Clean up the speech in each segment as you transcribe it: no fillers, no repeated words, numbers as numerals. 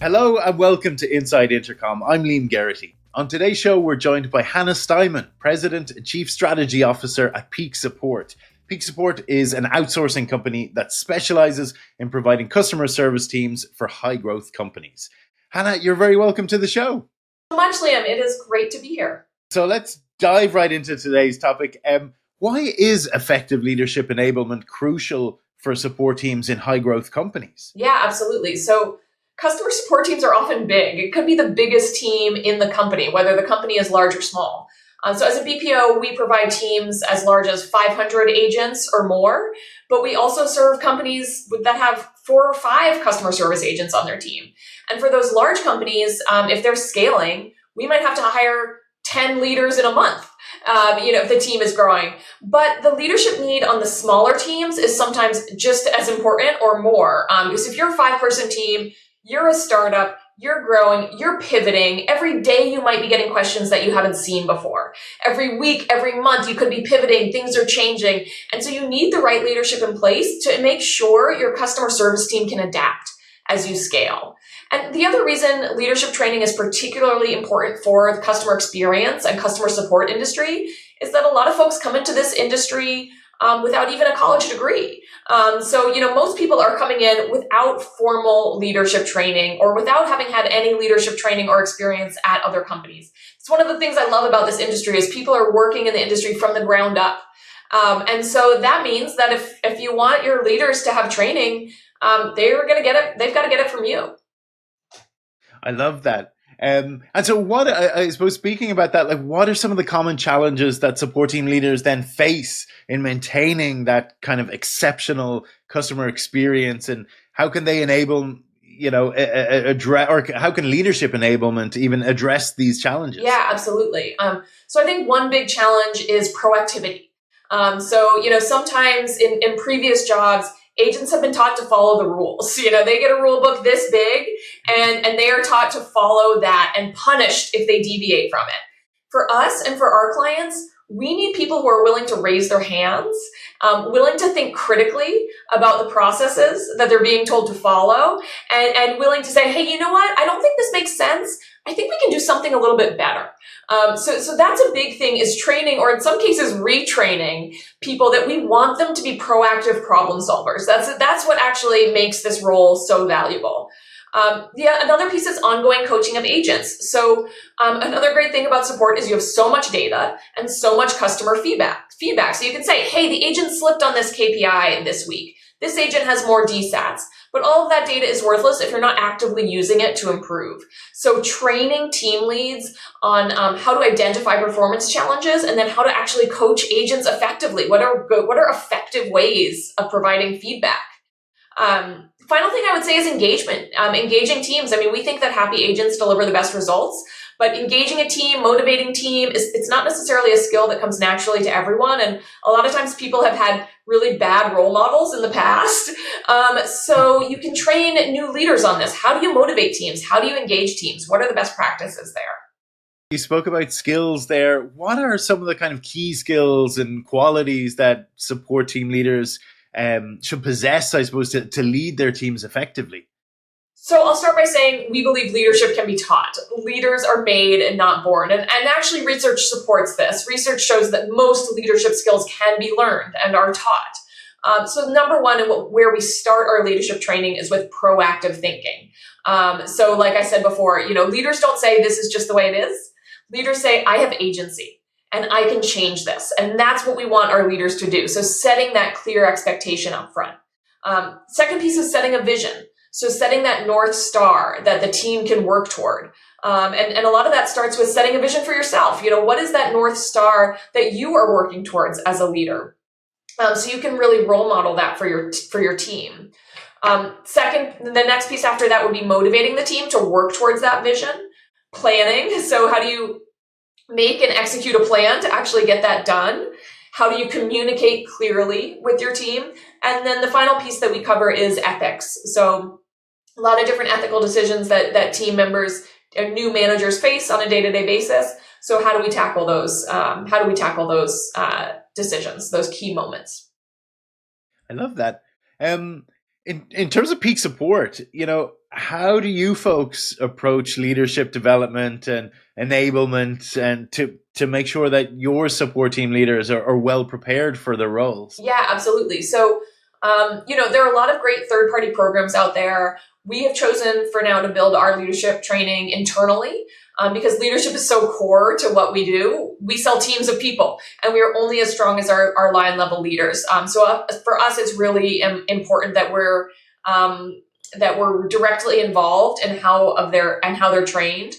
Hello and welcome to Inside Intercom. I'm Liam Geraghty. On today's show, we're joined by Hannah Steiman, President and Chief Strategy Officer at Peak Support. Peak Support is an outsourcing company that specializes in providing customer service teams for high growth companies. Hannah, you're very welcome to the show. So much, Liam. It is great to be here. So let's dive right into today's topic. Why is effective leadership enablement crucial for support teams in high growth companies? Yeah, absolutely. So customer support teams are often big. It could be the biggest team in the company, whether the company is large or small. So as a BPO, we provide teams as large as 500 agents or more, but we also serve companies that have 4 or 5 customer service agents on their team. And for those large companies, if they're scaling, we might have to hire 10 leaders in a month, if the team is growing. But the leadership need on the smaller teams is sometimes just as important or more. Because if you're a 5-person team, you're a startup, you're growing, you're pivoting. Every day you might be getting questions that you haven't seen before. Every week, every month, you could be pivoting, things are changing. And so you need the right leadership in place to make sure your customer service team can adapt as you scale. And the other reason leadership training is particularly important for the customer experience and customer support industry is that a lot of folks come into this industry without even a college degree. So most people are coming in without formal leadership training or without having had any leadership training or experience at other companies. It's one of the things I love about this industry is people are working in the industry from the ground up. And so that means that if you want your leaders to have training, they're going to get it. They've got to get it from you. I love that. And so what, I suppose, speaking about that, what are some of the common challenges that support team leaders then face in maintaining that kind of exceptional customer experience, and how can they enable, address, or how can leadership enablement even address these challenges? Yeah, absolutely. So I think one big challenge is proactivity. Sometimes in previous jobs, agents have been taught to follow the rules. They get a rule book this big and they are taught to follow that and punished if they deviate from it. For us and for our clients, we need people who are willing to raise their hands, willing to think critically about the processes that they're being told to follow, and willing to say, hey, you know what? I don't think this makes sense. I think we can do something a little bit better. So that's a big thing, is training, or in some cases retraining people that we want them to be proactive problem solvers. That's what actually makes this role so valuable. Another piece is ongoing coaching of agents. So another great thing about support is you have so much data and so much customer feedback. So you can say, hey, the agent slipped on this KPI this week. This agent has more DSATs. But all of that data is worthless if you're not actively using it to improve. So training team leads on how to identify performance challenges and then how to actually coach agents effectively. What are effective ways of providing feedback? Final thing I would say is engagement, engaging teams. We think that happy agents deliver the best results, but engaging a team, motivating team, it's not necessarily a skill that comes naturally to everyone. And a lot of times people have had really bad role models in the past. So you can train new leaders on this. How do you motivate teams? How do you engage teams? What are the best practices there? You spoke about skills there. What are some of the kind of key skills and qualities that support team leaders should possess, I suppose, to lead their teams effectively? So I'll start by saying we believe leadership can be taught. Leaders are made and not born. And actually research supports this. Research shows that most leadership skills can be learned and are taught. So number one, and where we start our leadership training is with proactive thinking. So like I said before, leaders don't say this is just the way it is. Leaders say, I have agency and I can change this. And that's what we want our leaders to do. So setting that clear expectation up front. Second piece is setting a vision. So setting that North Star that the team can work toward. And a lot of that starts with setting a vision for yourself. What is that North Star that you are working towards as a leader? So you can really role model that for your team. Second, the next piece after that would be motivating the team to work towards that vision. Planning. So how do you make and execute a plan to actually get that done? How do you communicate clearly with your team? And then the final piece that we cover is ethics. So a lot of different ethical decisions that team members and new managers face on a day-to-day basis. So how do we tackle those? Decisions, those key moments? I love that. In terms of peak support, how do you folks approach leadership development and enablement, and to make sure that your support team leaders are well prepared for their roles? Yeah, absolutely. So, there are a lot of great third party programs out there. We have chosen for now to build our leadership training internally because leadership is so core to what we do. We sell teams of people, and we are only as strong as our line level leaders. So for us, it's really important that we're directly involved in how they're trained.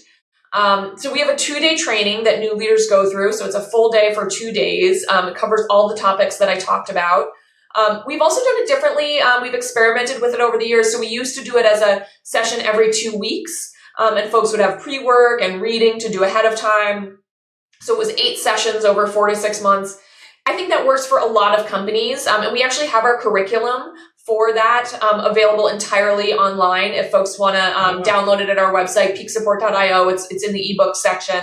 So we have a 2-day training that new leaders go through. So it's a full day for 2 days. It covers all the topics that I talked about. We've also done it differently. We've experimented with it over the years. So we used to do it as a session every 2 weeks, and folks would have pre-work and reading to do ahead of time. So it was 8 sessions over 4 to 6 months. I think that works for a lot of companies. And we actually have our curriculum for that available entirely online. If folks want to download it at our website, peaksupport.io, it's in the ebook section.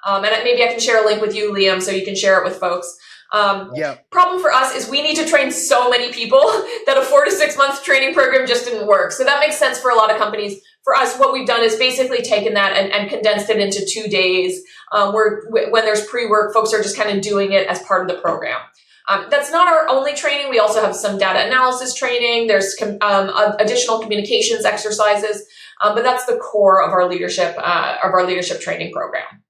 And maybe I can share a link with you, Liam, so you can share it with folks. Yeah. Problem for us is we need to train so many people that a 4 to 6 month training program just didn't work. So that makes sense for a lot of companies. For us, what we've done is basically taken that and condensed it into 2 days, where when there's pre-work, folks are just kind of doing it as part of the program. That's not our only training. We also have some data analysis training. There's additional communications exercises, but that's the core of our leadership training program.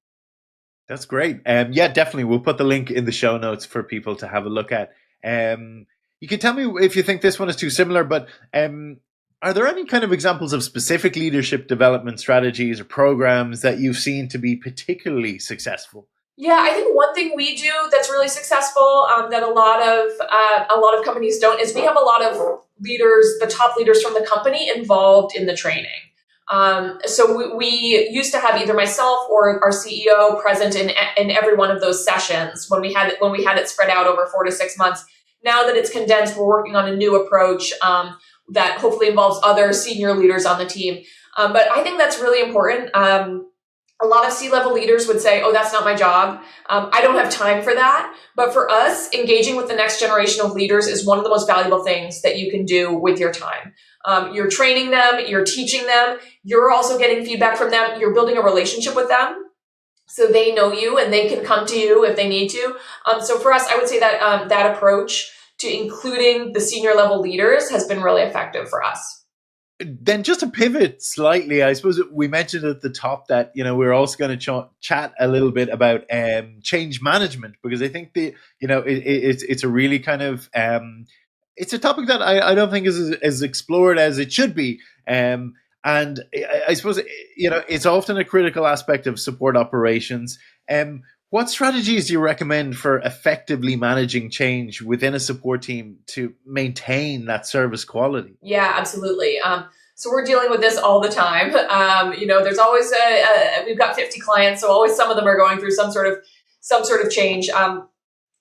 That's great. Yeah, definitely. We'll put the link in the show notes for people to have a look at. You can tell me if you think this one is too similar, but are there any kind of examples of specific leadership development strategies or programs that you've seen to be particularly successful? Yeah, I think one thing we do that's really successful that a lot of companies don't is we have a lot of leaders, the top leaders from the company, involved in the training. So we used to have either myself or our CEO present in every one of those sessions when we had it spread out over 4 to 6 months. Now that it's condensed, we're working on a new approach that hopefully involves other senior leaders on the team. But I think that's really important. A lot of C-level leaders would say, oh, that's not my job. I don't have time for that. But for us, engaging with the next generation of leaders is one of the most valuable things that you can do with your time. You're training them, you're teaching them, you're also getting feedback from them, you're building a relationship with them so they know you and they can come to you if they need to. So for us, I would say that that approach to including the senior level leaders has been really effective for us. Then just to pivot slightly, I suppose we mentioned at the top that we're also going to chat a little bit about change management, because I think it's a really kind of it's a topic that I don't think is as explored as it should be, and I suppose it's often a critical aspect of support operations. What strategies do you recommend for effectively managing change within a support team to maintain that service quality? Yeah, absolutely. So we're dealing with this all the time. There's always we've got 50 clients, so always some of them are going through some sort of change.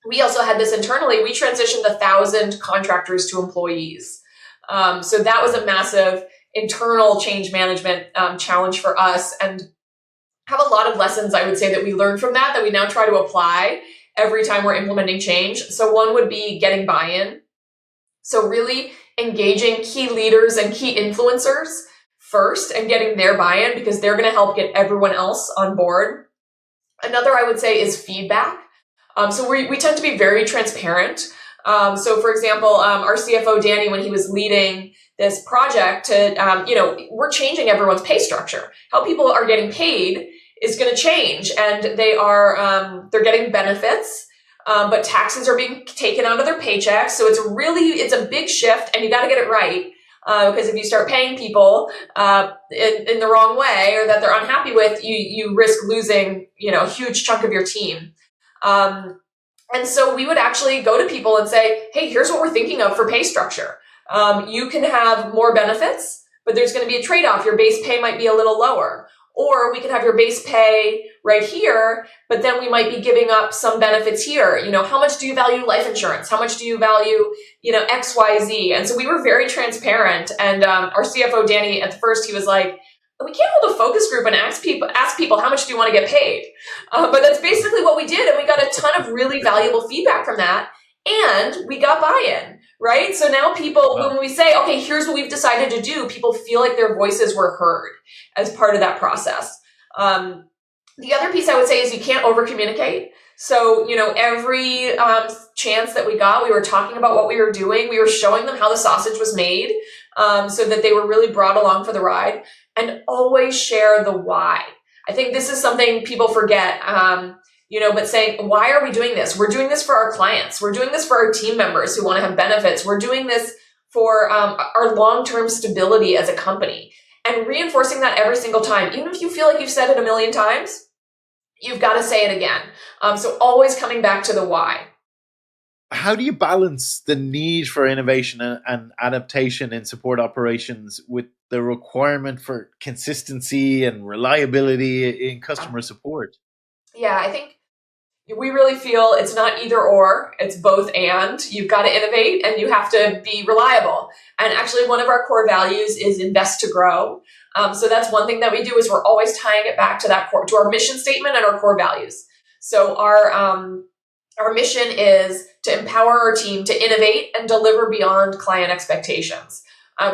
We also had this internally. We transitioned 1,000 contractors to employees. So that was a massive internal change management challenge for us, and have a lot of lessons, I would say, that we learned from that we now try to apply every time we're implementing change. So one would be getting buy-in. So really engaging key leaders and key influencers first and getting their buy-in, because they're going to help get everyone else on board. Another, I would say, is feedback. So we tend to be very transparent. So for example, our CFO, Danny, when he was leading this project we're changing everyone's pay structure. How people are getting paid is going to change, and they're getting benefits, but taxes are being taken out of their paychecks. So it's a big shift, and you got to get it right. Because if you start paying people in the wrong way, or that they're unhappy with, you risk losing a huge chunk of your team. And so we would actually go to people and say, hey, here's what we're thinking of for pay structure. You can have more benefits, but there's going to be a trade-off. Your base pay might be a little lower. Or we could have your base pay right here, but then we might be giving up some benefits here. How much do you value life insurance? How much do you value, X, Y, Z? And so we were very transparent. And our CFO, Danny, at first, he was like, we can't hold a focus group and ask people, how much do you want to get paid? But that's basically what we did. And we got a ton of really valuable feedback from that. And we got buy-in, right? So now people, when we say, okay, here's what we've decided to do, people feel like their voices were heard as part of that process. The other piece I would say is you can't over communicate. So, every chance that we got, we were talking about what we were doing. We were showing them how the sausage was made, so that they were really brought along for the ride, and always share the why. I think this is something people forget. But saying, why are we doing this? We're doing this for our clients. We're doing this for our team members who want to have benefits. We're doing this for our long-term stability as a company, and reinforcing that every single time. Even if you feel like you've said it a million times, you've got to say it again. So always coming back to the why. How do you balance the need for innovation and adaptation in support operations with the requirement for consistency and reliability in customer support? Yeah, I think we really feel it's not either or, it's both and. You've got to innovate and you have to be reliable. And actually, one of our core values is invest to grow. So that's one thing that we do, is we're always tying it back to to our mission statement and our core values. So our mission is to empower our team to innovate and deliver beyond client expectations.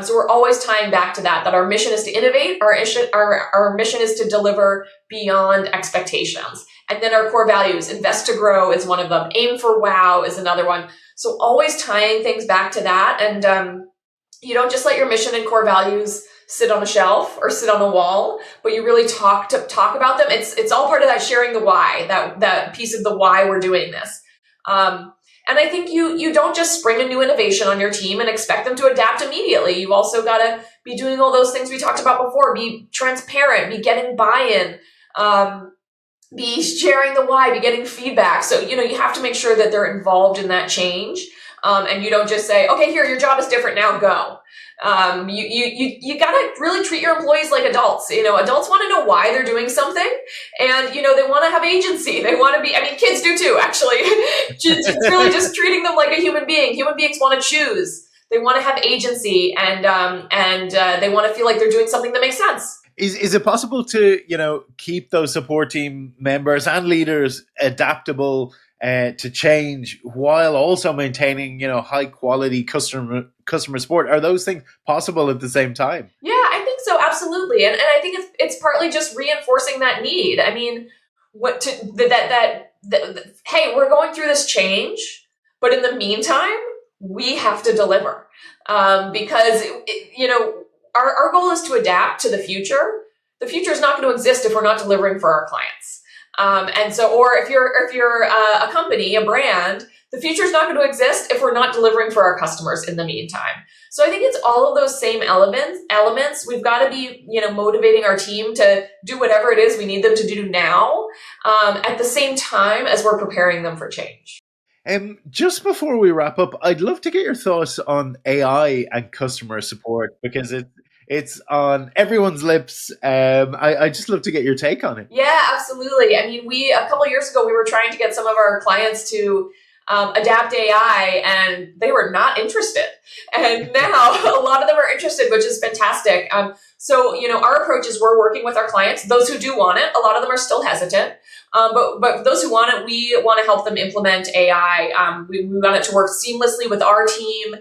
So we're always tying back to that our mission is to innovate, our mission is to deliver beyond expectations. And then our core values, invest to grow is one of them, aim for wow is another one. So always tying things back to that. And you don't just let your mission and core values sit on a shelf or sit on a wall, but you really talk about them. It's all part of that sharing the why, that piece of the why we're doing this. And I think you don't just spring a new innovation on your team and expect them to adapt immediately. You've also got to be doing all those things we talked about before. Be transparent, be getting buy-in, be sharing the why, be getting feedback. So, you have to make sure that they're involved in that change. And you don't just say, okay, here, your job is different, now go. You got to really treat your employees like adults. Adults want to know why they're doing something, and, they want to have agency. They want to be, kids do too, actually. It's really just treating them like a human being. Human beings want to choose. They want to have agency, and they want to feel like they're doing something that makes sense. Is it possible to, keep those support team members and leaders adaptable to change while also maintaining, high quality customer support? Are those things possible at the same time? Yeah, I think so, absolutely. And I think it's partly just reinforcing that need. Hey, we're going through this change, but in the meantime, we have to deliver, because our goal is to adapt to the future. The future is not going to exist if we're not delivering for our clients. Or if you're a company, a brand, the future is not going to exist if we're not delivering for our customers in the meantime. So I think it's all of those same elements. We've got to be, motivating our team to do whatever it is we need them to do now, at the same time as we're preparing them for change. Just before we wrap up, I'd love to get your thoughts on AI and customer support, because it's on everyone's lips. I just love to get your take on it. Yeah, absolutely. A couple of years ago, we were trying to get some of our clients to adapt AI, and they were not interested. And now a lot of them are interested, which is fantastic. Our approach is we're working with our clients. Those who do want it, a lot of them are still hesitant. But those who want it, we want to help them implement AI. We want it to work seamlessly with our team.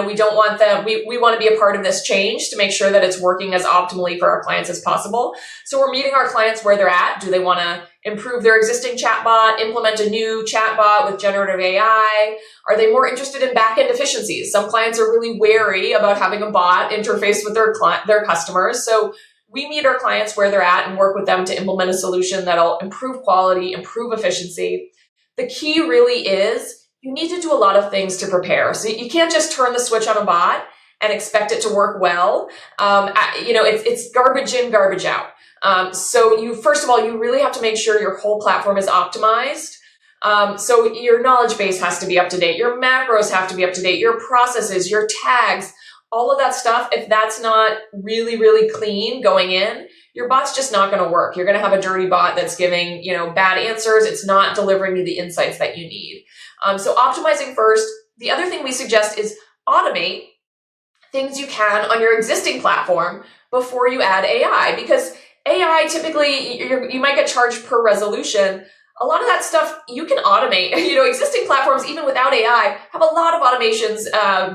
We don't want them, we want to be a part of this change to make sure that it's working as optimally for our clients as possible. So we're meeting our clients where they're at. Do they want to improve their existing chatbot, implement a new chatbot with generative AI? Are they more interested in back-end efficiencies? Some clients are really wary about having a bot interface with their customers. So we meet our clients where they're at and work with them to implement a solution that'll improve quality, improve efficiency. The key really is you need to do a lot of things to prepare. So you can't just turn the switch on a bot and expect it to work well. It's garbage in, garbage out. First of all, you really have to make sure your whole platform is optimized. So your knowledge base has to be up to date. Your macros have to be up to date. Your processes, your tags, all of that stuff. If that's not really, really clean going in, your bot's just not going to work. You're going to have a dirty bot that's giving, bad answers. It's not delivering you the insights that you need. So optimizing first. The other thing we suggest is automate things you can on your existing platform before you add AI, because AI typically you might get charged per resolution. a lot of that stuff you can automate. Existing platforms, even without AI, have a lot of automations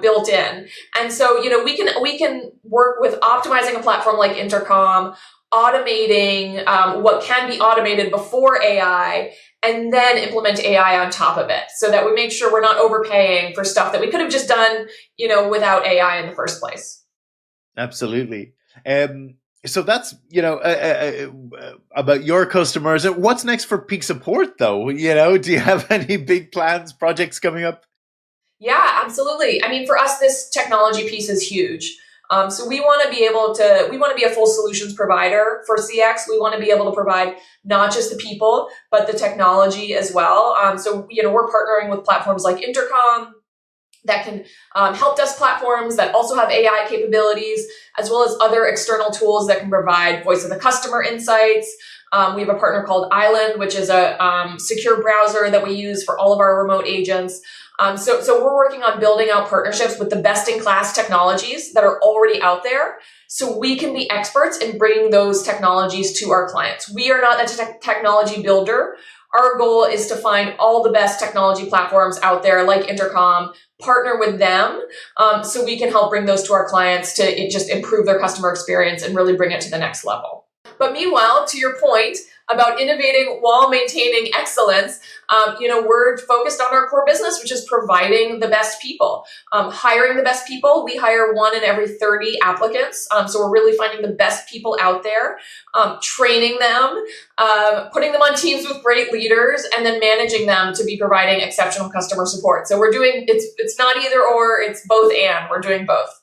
built in. And so, we can work with optimizing a platform like Intercom, automating what can be automated before AI, and then implement AI on top of it, so that we make sure we're not overpaying for stuff that we could have just done, without AI in the first place. Absolutely. So that's, about your customers. What's next for peak support, though? Do you have any big plans, projects coming up? Yeah, absolutely. I mean, for us, this technology piece is huge. So we want to be a full solutions provider for CX. We want to be able to provide not just the people, but the technology as well. So we're partnering with platforms like Intercom that can help desk platforms that also have AI capabilities, as well as other external tools that can provide voice of the customer insights. We have a partner called Island, which is a secure browser that we use for all of our remote agents. So we're working on building out partnerships with the best-in-class technologies that are already out there, so we can be experts in bringing those technologies to our clients. We are not a technology builder. Our goal is to find all the best technology platforms out there, like Intercom, partner with them, so we can help bring those to our clients to just improve their customer experience and really bring it to the next level. But meanwhile, to your point about innovating while maintaining excellence, we're focused on our core business, which is providing the best people, hiring the best people. We hire 1 in every 30 applicants. So we're really finding the best people out there, training them, putting them on teams with great leaders, and then managing them to be providing exceptional customer support. So it's not either or, it's both and. We're doing both.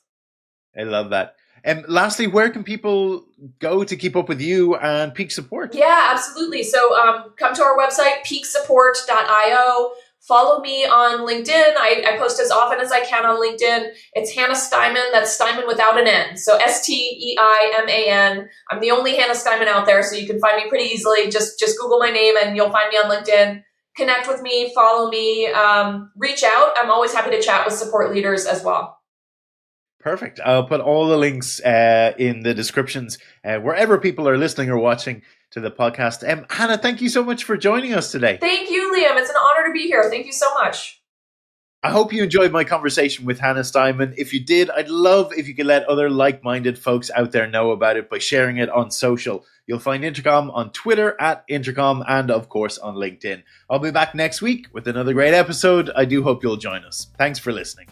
I love that. And lastly, where can people go to keep up with you and Peak Support? Yeah, absolutely. So come to our website, peaksupport.io. Follow me on LinkedIn. I post as often as I can on LinkedIn. It's Hannah Steiman. That's Steiman without an N. So Steiman. I'm the only Hannah Steiman out there, so you can find me pretty easily. Just Google my name and you'll find me on LinkedIn. Connect with me, follow me, reach out. I'm always happy to chat with support leaders as well. Perfect. I'll put all the links in the descriptions wherever people are listening or watching to the podcast. Hannah, thank you so much for joining us today. Thank you, Liam. It's an honor to be here. Thank you so much. I hope you enjoyed my conversation with Hannah Steiman. If you did, I'd love if you could let other like-minded folks out there know about it by sharing it on social. You'll find Intercom on Twitter @Intercom and, of course, on LinkedIn. I'll be back next week with another great episode. I do hope you'll join us. Thanks for listening.